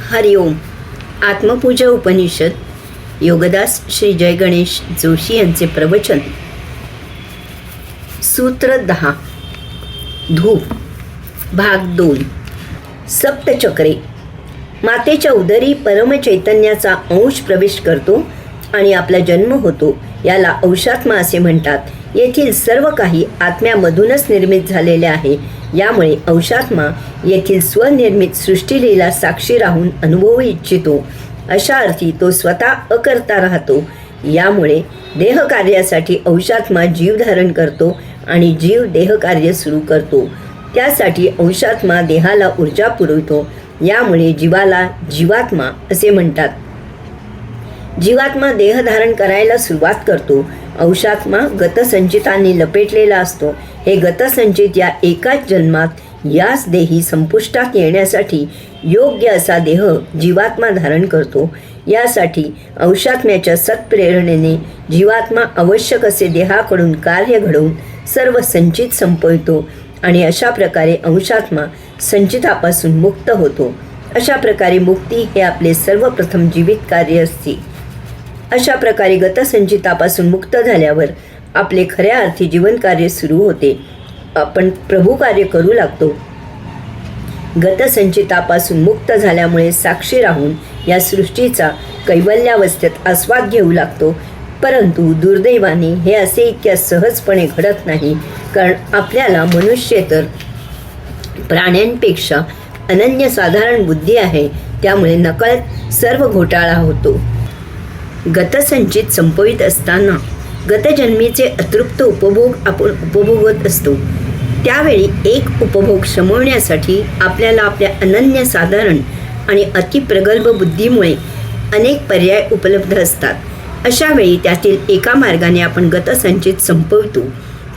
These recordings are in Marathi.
हरिओम. आत्मपूजा उपनिषद योगदास श्री जय गणेश जोशी यांचे प्रवचन. सूत्र 10 धूप भाग 2. सप्तचक्रे. मातेच्या उदरी परमचैतन्याचा अंश प्रवेश करतो आणि आपला जन्म होतो. याला औषात्मा असे म्हणतात. येथील सर्व काही आत्म्यामधूनच निर्मित झालेले आहे. यामुळे औषात्मा येथील स्वनिर्मित सृष्टीलीला साक्षी राहून अनुभवू इच्छितो. अशा अर्थी तो स्वतः अकर्ता राहतो. यामुळे देहकार्यासाठी औषात्मा जीव धारण करतो आणि जीव देहकार्य सुरू करतो. त्यासाठी औषात्मा देहाला ऊर्जा पुरवतो. यामुळे जीवाला जीवात्मा असे म्हणतात. जीवात्मा देह धारण करायला सुरुवात करतो. औषात्मा गतसंचितांनी लपेटलेला असतो. हे गतसंचित या एकाच जन्मात याच देही संपुष्टात येण्यासाठी योग्य असा देह जीवात्मा धारण करतो. यासाठी औषात्म्याच्या सत्प्रेरणेने जीवात्मा आवश्यक असे देहाकडून कार्य घडवून सर्व संचित संपवितो आणि अशा प्रकारे अंशात्मा संचितापासून मुक्त होतो. अशा प्रकारे मुक्ती हे आपले सर्वप्रथम जीवित कार्य असते. अशा प्रकारे गतसंचितापासून मुक्त झाल्यावर आपले खऱ्या अर्थी जीवन कार्य सुरू होते. आपण प्रभू कार्य करू लागतो. गतसंचितापासून मुक्त झाल्यामुळे साक्षी राहून या सृष्टीचा कैवल्यावस्थेत आस्वाद घेऊ लागतो. परंतु दुर्दैवाने हे असे इतक्या सहजपणे घडत नाही. कारण आपल्याला मनुष्य तर प्राण्यांपेक्षा अनन्यसाधारण बुद्धी आहे. त्यामुळे नकळत सर्व घोटाळा होतो. गतसंचित संपवित असताना गतजन्मीचे अतृप्त उपभोग आपण उपभोगत असतो. त्यावेळी एक उपभोग शमवण्यासाठी आपल्याला आपल्या अनन्यसाधारण आणि अतिप्रगल्भ बुद्धीमुळे अनेक पर्याय उपलब्ध असतात. अशा वेळी त्यातील एका मार्गाने आपण गतसंचित संपवितो.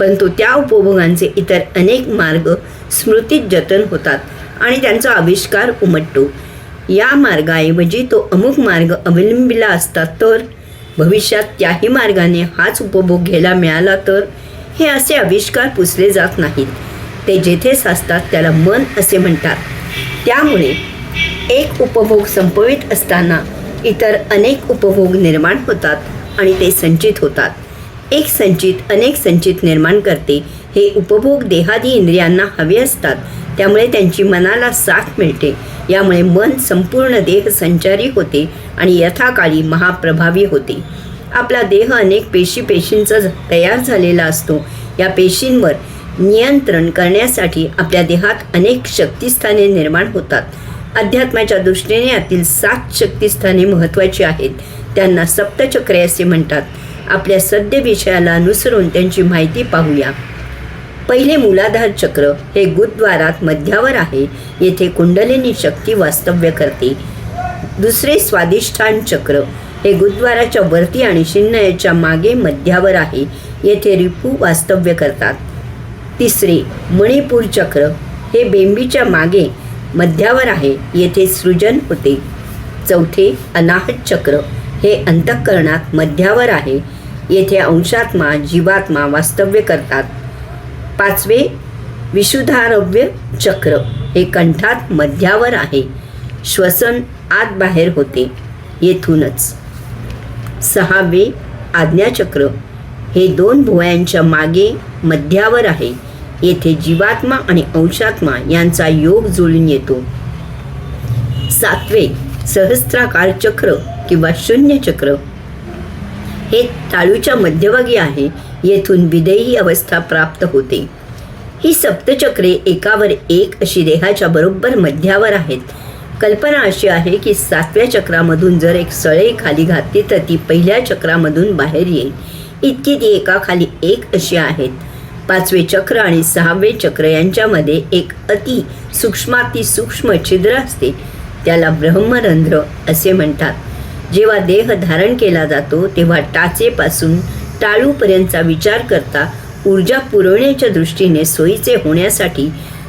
परंतु त्या उपभोगांचे इतर अनेक मार्ग स्मृतीत जतन होतात आणि त्यांचा आविष्कार उमटतो. या मार्गाऐवजी तो अमुक मार्ग अवलंबिला असता तर भविष्यात त्याही मार्गाने हाच उपभोग घ्यायला मिळाला तर हे असे आविष्कार पुसले जात नाहीत. ते जेथे साचतात त्याला मन असे म्हणतात. त्यामुळे एक उपभोग संपवित असताना इतर अनेक उपभोग निर्माण होतात आणि ते संचित होतात. एक संचित अनेक संचित निर्माण करते. हे उपभोग देहादी इंद्रियांना हवे असतात. त्यामुळे त्यांची मनाला साथ मिळते. यामुळे मन संपूर्ण देह संचारी होते आणि यथाकाळी महाप्रभावी होते. आपला देह अनेक पेशींचा तयार झालेला असतो. या पेशींवर नियंत्रण करण्यासाठी आपल्या देहात अनेक शक्तिस्थाने निर्माण होतात. अध्यात्माच्या दृष्टीने यातील 7 शक्तिस्थाने महत्त्वाची आहेत. त्यांना सप्तचक्रे असे म्हणतात. आपल्या सद्य विषयाला अनुसरून त्यांची माहिती पाहूया. पहिले मूलाधार चक्र हे गुदद्वारात मध्यावर आहे. येथे कुंडलिनी शक्ती वास्तव्य करते. दुसरे स्वादिष्ठान चक्र हे गुदद्वाराच्या वरती आणि शिन्नयाच्या मागे मध्यावर आहे. येथे रिपू वास्तव्य करतात. तिसरे मणिपूर चक्र हे बेंबीच्या मागे मध्यावर आहे. येथे सृजन होते. चौथे अनाहत चक्र हे अंतःकरणात मध्यावर आहे. येथे अंशात्मा जीवात्मा वास्तव्य करतात. पाचवे विशुद्धारव्य चक्र हे कंठात मध्यावर आहे. श्वसन आत बाहेर होते येथूनच. सहावे आज्ञाचक्र हे 2 भुवयांच्या मागे मध्यावर आहे. येथे जीवात्मा आणि अंशात्मा यांचा योग जुळून येतो. सातवे सहस्त्राकार चक्र किंवा शून्य चक्र हे ताळूच्या मध्यभागी आहे. येथून विदेही अवस्था प्राप्त होते. ही सप्तचक्रे एकावर एक अशी देहाच्या बरोबर मध्यावर आहेत. कल्पना अशी आहे की 7व्या चक्रामधून जर एक सळई खाली घातली तर ती पहिल्या चक्रामधून बाहेर येईल. इतकी ती एकाखाली एक अशी आहेत. 5वे चक्र आणि 6वे चक्र यांच्यामध्ये एक अति सूक्ष्म छिद्र असते. त्याला ब्रह्मरंध्र असे म्हणतात. जेव्हा देह धारण केला जातो तेव्हा टाचेपासून टाळूपर्यंतचा विचार करता ऊर्जा पुरवण्याच्या दृष्टीने सोयीचे होण्यासाठी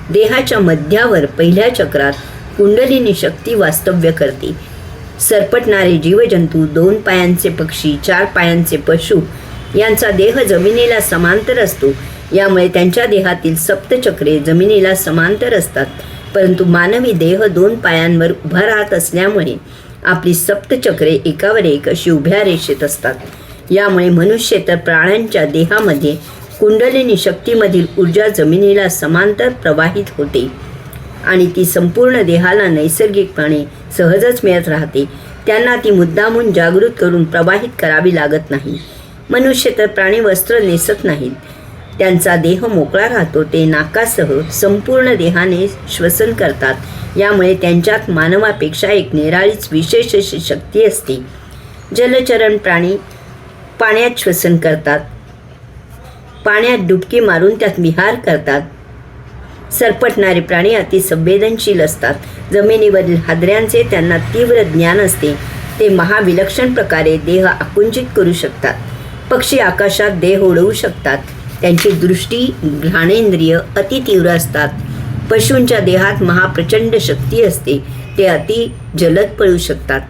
देहाच्या मध्यावर पहिल्या चक्रात कुंडलिनी शक्ती वास्तव्य करते. सरपटणारे जीवजंतू, 2 पायांचे पक्षी, 4 पायांचे पशु यांचा देह जमिनीला समांतर असतो. यामुळे त्यांच्या देहातील सप्तचक्रे जमिनीला समांतर असतात. परंतु मानवी देह 2 पायांवर उभा राहत असल्यामुळे आपली सप्तचक्रे एकावर एक अशी उभ्या रेषेत असतात. यामुळे मनुष्य तर प्राण्यांच्या देहामध्ये कुंडलिनी शक्तीमधील ऊर्जा जमिनीला समांतर प्रवाहित होते आणि ती संपूर्ण देहाला नैसर्गिकपणे सहजच मिळत राहते. त्यांना ती मुद्दामून जागृत करून प्रवाहित करावी लागत नाही. मनुष्य तर प्राणी वस्त्र नेसत नाहीत. त्यांचा देह मोकळा राहतो. ते नाकासह संपूर्ण देहाने श्वसन करतात. यामुळे त्यांच्यात मानवापेक्षा एक निराळीच विशेष अशी शक्ती असते. जलचरण प्राणी पाण्यात श्वसन करतात. पाण्यात डुबकी मारून त्यात विहार करतात. सरपटणारे प्राणी अतिसंवेदनशील असतात. जमिनीवरील हादऱ्यांचे त्यांना तीव्र ज्ञान असते. ते महाविलक्षण प्रकारे देह आकुंचित करू शकतात. पक्षी आकाशात देह उडवू शकतात. त्यांची दृष्टी घ्राणेंद्रिय अतितीव्र असतात. पशूंच्या देहात महाप्रचंड शक्ती असते. ते अति जलद पळू शकतात.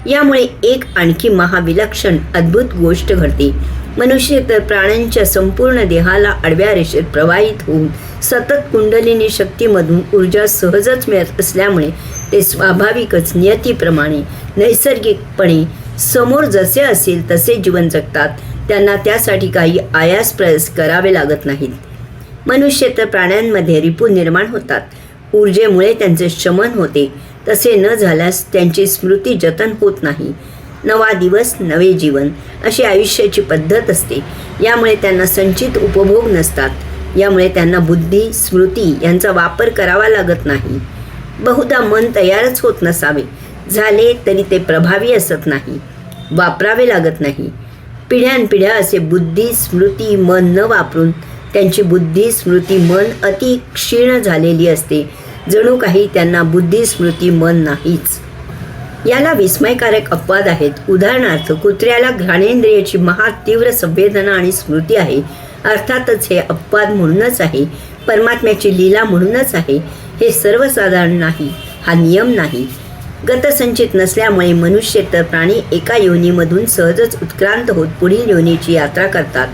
यामुळे एक आणखी महाविलक्षण अद्भुत गोष्ट घडते. मनुष्य तर प्राण्यांच्या संपूर्ण देहाला आडव्या रेषेत प्रवाहित होऊन सतत कुंडलिनी शक्तीमधून ऊर्जा सहजच मिळत असल्यामुळे ते स्वाभाविकच नियतीप्रमाणे नैसर्गिकपणे समोर जसे असेल तसे जीवन जगतात. त्यांना त्यासाठी काही आयास प्रयास करावे लागत नाहीत. मनुष्य तर प्राण्यांमध्ये रिपू निर्माण होतात. ऊर्जेमुळे त्यांचे शमन होते. तसे न झाल्यास त्यांची स्मृती जतन होत नाही. नवा दिवस नवे जीवन अशी आयुष्याची पद्धत असते. यामुळे त्यांना संचित उपभोग नसतात. यामुळे त्यांना बुद्धी स्मृती यांचा वापर करावा लागत नाही. बहुधा मन तयारच होत नसावे. झाले तरी ते प्रभावी असत नाही. वापरावे लागत नाही. पिढ्यानपिढ्या असे बुद्धी स्मृती मन न वापरून त्यांची बुद्धी स्मृती मन अति क्षीण झालेली असते. जणू काही त्यांना बुद्धी स्मृती मन नाहीच. याला विस्मयकारक अपवाद आहेत. उदाहरणार्थ कुत्र्याला घ्राणेंद्रियाची तीव्र संवेदना आणि स्मृती आहे. अर्थातच हे अपवाद म्हणूनच आहे. परमात्म्याची लीला म्हणूनच आहे. हे सर्वसाधारण नाही. हा नियम नाही. गतसंचित नसल्यामुळे मनुष्य तर प्राणी एका योनीमधून सहजच उत्क्रांत होत पुढील योनीची यात्रा करतात.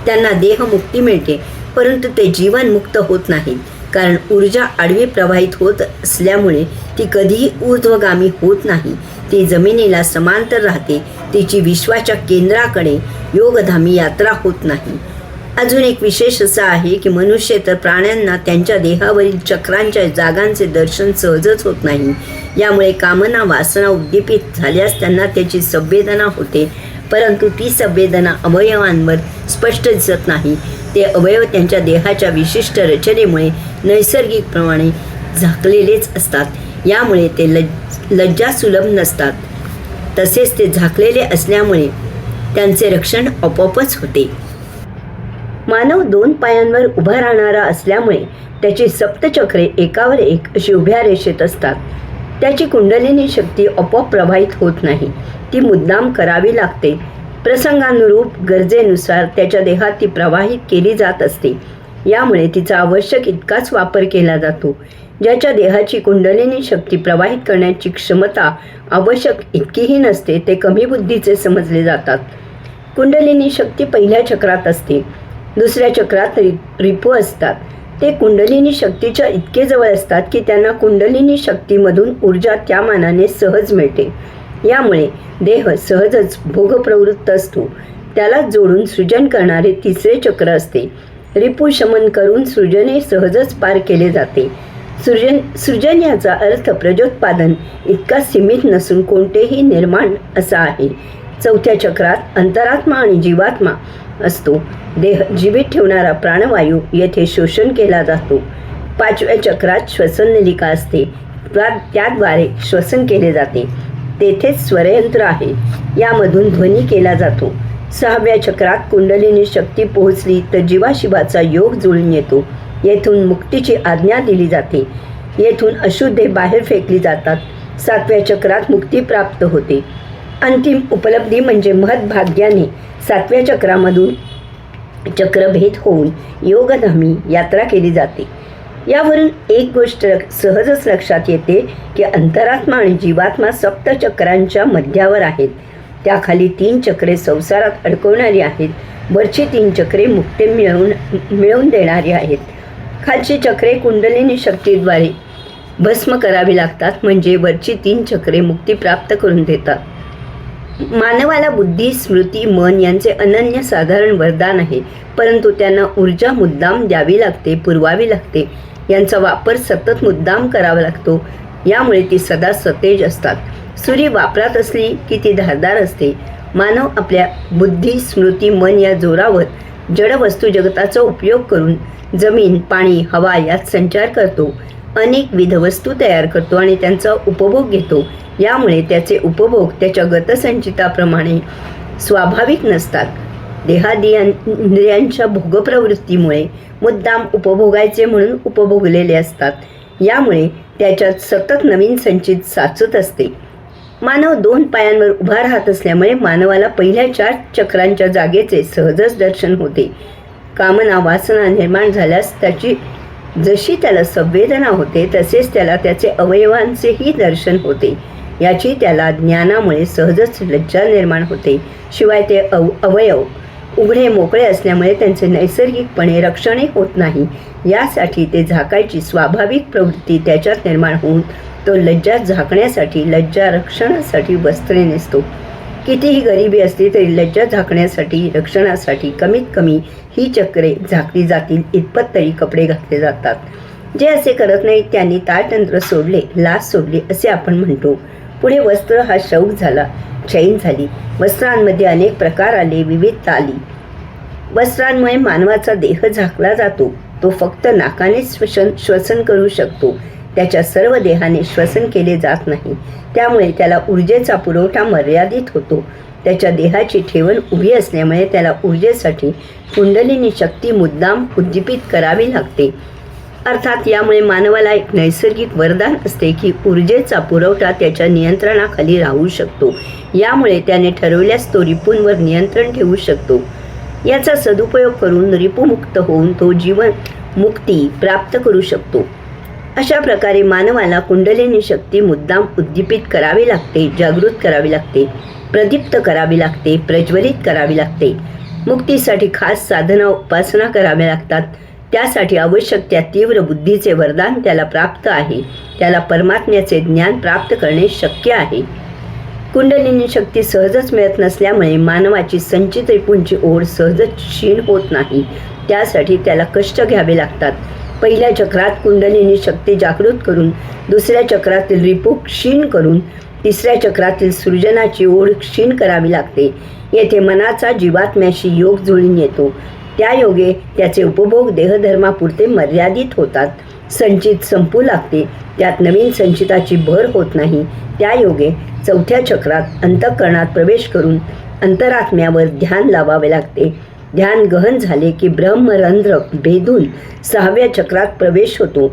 त्यांना देहमुक्ती मिळते. परंतु ते जीवनमुक्त होत नाहीत. कारण ऊर्जा आडवी प्रवाहित होत असल्यामुळे ती कधीही ऊर्ध्वगामी होत नाही. ती जमिनीला समांतर राहते. तिची विश्वाच्या केंद्राकडे योगधामी यात्रा होत नाही. अजून एक विशेष असा आहे की मनुष्य तर प्राण्यांना त्यांच्या देहावरील चक्रांच्या जागांचे दर्शन सहजच होत नाही. यामुळे कामना वासना उद्दीपित झाल्यास त्यांना त्याची संवेदना होते. परंतु ती संवेदना अवयवांवर स्पष्ट दिसत नाही. ते अवयव त्यांच्या देहाच्या विशिष्ट रचनेमुळे नैसर्गिकप्रमाणे झाकलेलेच असतात. यामुळे ते लज्जासुलभ नसतात. तसेच ते झाकलेले असल्यामुळे त्यांचे रक्षण आपोआपच होते. मानव 2 पायांवर उभा राहणारा असल्यामुळे त्याची सप्तचक्रे एकावर एक अशी उभ्या रेषेत असतात. त्याची कुंडलिनी शक्ती आपोआप प्रवाहित होत नाही. ती मुद्दाम करावी लागते. प्रसंगानुरूप गरजेनुसार त्याच्या देहात ती प्रवाहित केली जात असते. यामुळे तिचा आवश्यक इतकाच वापर केला जातो. ज्याच्या देहाची कुंडलिनी शक्ती प्रवाहित करण्याची क्षमता आवश्यक इतकीही नसते ते कमी बुद्धीचे समजले जातात. कुंडलिनी शक्ती पहिल्या चक्रात असते. दुसऱ्या चक्रात रिपू असतात. ते कुंडलिनी शक्तीच्या इतके जवळ असतात की त्यांना कुंडलिनी शक्तीमधून ऊर्जा त्या मानाने सहज मिळते. यामुळे देह सहजच भोगप्रवृत्त असतो. त्याला जोडून सृजन करणारे तिसरे चक्र असते. रिपू शमन करून सृजने सहजच पार केले जाते. सृजन याचा अर्थ प्रजोत्पादन इतका सीमित नसून कोणतेही निर्माण असा आहे. चौथ्या चक्रात अंतरात्मा आणि जीवात्मा असतो. देह जीवित ठेवणारा प्राणवायू येथे शोषण केला जातो. 5व्या चक्रात श्वसन नलिका असते. त्याद्वारे श्वसन केले जाते. तेथेच स्वरयंत्र आहे. यामधून ध्वनी केला जातो. 6व्या चक्रात कुंडलिनी शक्ती पोहोचली तर जीवाशिवाचा योग जुळून येतो. येथून मुक्तीची आज्ञा दिली जाते. येथून अशुद्धे बाहेर फेकली जातात. 7व्या चक्रात मुक्ती प्राप्त होते. अंतिम उपलब्धी म्हणजे महद्भाग्याने 7व्या चक्रामधून चक्रभेद होऊन योगधामी यात्रा केली जाते. यावरून एक गोष्ट सहजच लक्षात येते की अंतरात्मा आणि जीवात्मा सप्तचक्रांच्या मध्यावर आहेत. त्याखाली 3 चक्रे संसारात अडकवणारी आहेत. वरची 3 चक्रे मुक्ती मिळवून देणारी आहेत. खालची चक्रे कुंडलिनी शक्तीद्वारे भस्म करावी लागतात, म्हणजे वरची 3 चक्रे मुक्ती प्राप्त करून देतात. मानवाला बुद्धी, स्मृती, मन यांचे अनन्यसाधारण वरदान आहे, परंतु त्यांना ऊर्जा मुद्दाम द्यावी लागते, पुरवावी लागते. यांचा वापर सतत मुद्दाम करावा लागतो. यामुळे ती सदा सतेज असतात. सुरी वापरात असली की ती धारदार असते. मानव आपल्या बुद्धी, स्मृती, मन या जोरावर जड वस्तू जगताचा उपयोग करून जमीन, पाणी, हवा यात संचार करतो. अनेकविध वस्तू तयार करतो आणि त्यांचा उपभोग घेतो. यामुळे त्याचे उपभोग त्याच्या गतसंचिताप्रमाणे स्वाभाविक नसतात. देहादियांच्या भोगप्रवृत्तीमुळे मुद्दाम उपभोगायचे म्हणून उपभोगलेले असतात. यामुळे त्याच्यात सतत नवीन संचित साचत असते. मानव 2 पायांवर उभा राहत असल्यामुळे मानवाला पहिल्या 4 चक्रांच्या जागेचे सहजच दर्शन होते. कामना, वासना निर्माण झाल्यास त्याची जशी त्याला संवेदना होते तसेच त्याला त्याचे अवयवांचेही दर्शन होते. याची त्याला ज्ञानामुळे सहजच लज्जा निर्माण होते. शिवाय ते अवयव उघडे मोकळे असल्यामुळे त्यांचे नैसर्गिकपणे रक्षणही होत नाही. यासाठी ते झाकायची स्वाभाविक प्रवृत्ती त्याच्यात निर्माण होऊन तो लज्जा झाकण्यासाठी, लज्जा रक्षणासाठी वस्त्रे नेसतो. कितीही गरिबी असली तरी लज्जा झाकण्यासाठी, रक्षणासाठी कमीत कमी ही चक्रे झाकली जातील इतपत तरी कपडे घातले जातात. जे असे करत नाहीत त्यांनी ताळतंत्र सोडले, लाज सोडली असे आपण म्हणतो. पुढे वस्त्र हा शौक झाला, चैन झाली. वस्त्रांमध्ये अनेक प्रकार आले, विविधता आली. वस्त्रांमुळे मानवाचा देह झाकला जातो. तो फक्त नाकानेच श्वसन करू शकतो. त्याच्या सर्व देहाने श्वसन केले जात नाही. त्यामुळे त्याला ऊर्जेचा पुरवठा मर्यादित होतो. त्याच्या देहाची ठेवण उभी असल्यामुळे त्याला ऊर्जेसाठी कुंडलिनी शक्ती मुद्दाम उद्दीपित करावी लागते. अर्थात यामुळे मानवाला एक नैसर्गिक वरदान असते की ऊर्जेचा पुरवठा त्याच्या नियंत्रणाखाली राहू शकतो. यामुळे त्याने ठरवल्यास तो रिपूंवर नियंत्रण ठेवू शकतो. याचा सदुपयोग करून रिपुमुक्त होऊन तो जीवन मुक्ती प्राप्त करू शकतो. अशा प्रकारे मानवाला कुंडलिनी शक्ती मुद्दाम उद्दीपित करावी लागते, जागृत करावी लागते, प्रदीप्त करावी लागते, प्रज्वलित करावी लागते. मुक्तीसाठी खास साधना, उपासना कराव्या लागतात. त्यासाठी आवश्यक त्या तीव्र बुद्धीचे वरदान त्याला प्राप्त आहे. त्याला परमात्म्याचे ज्ञान प्राप्त करणे शक्य आहे. कुंडलिनी शक्ती सहजच मिळत नसल्यामुळे मानवाची संचित रिपूंची ओढ सहजच क्षीण होत नाही. त्यासाठी त्याला कष्ट घ्यावे लागतात. पहिल्या चक्रात कुंडलिनी शक्ती जागृत करून, दुसऱ्या चक्रातील रिपू क्षीण करून, तिसऱ्या चक्रातील सृजनाची ओढ क्षीण करावी लागते. येथे मनाचा जीवात्म्याशी योग जुळून येतो. त्या योगे त्याचे उपभोग देहधर्मापुरते मर्यादित होतात. संचित संपू लागते. त्यात नवीन संचिताची भर होत नाही. त्या योगे 4थ्या चक्रात अंतःकरणात प्रवेश करून अंतरात्म्यावर ध्यान लावावे लागते. ध्यान गहन झाले की ब्रह्मरंध्र भेदून 6व्या चक्रात प्रवेश होतो.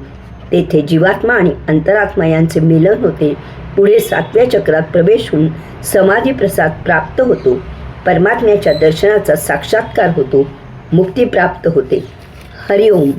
तेथे जीवात्मा आणि अंतरात्मा यांचे मिलन होते. पुढे 7व्या चक्रात प्रवेश होऊन समाधी प्रसाद प्राप्त होतो. परमात्म्याच्या दर्शनाचा साक्षात्कार होतो. मुक्ती प्राप्त होते. हरिओम.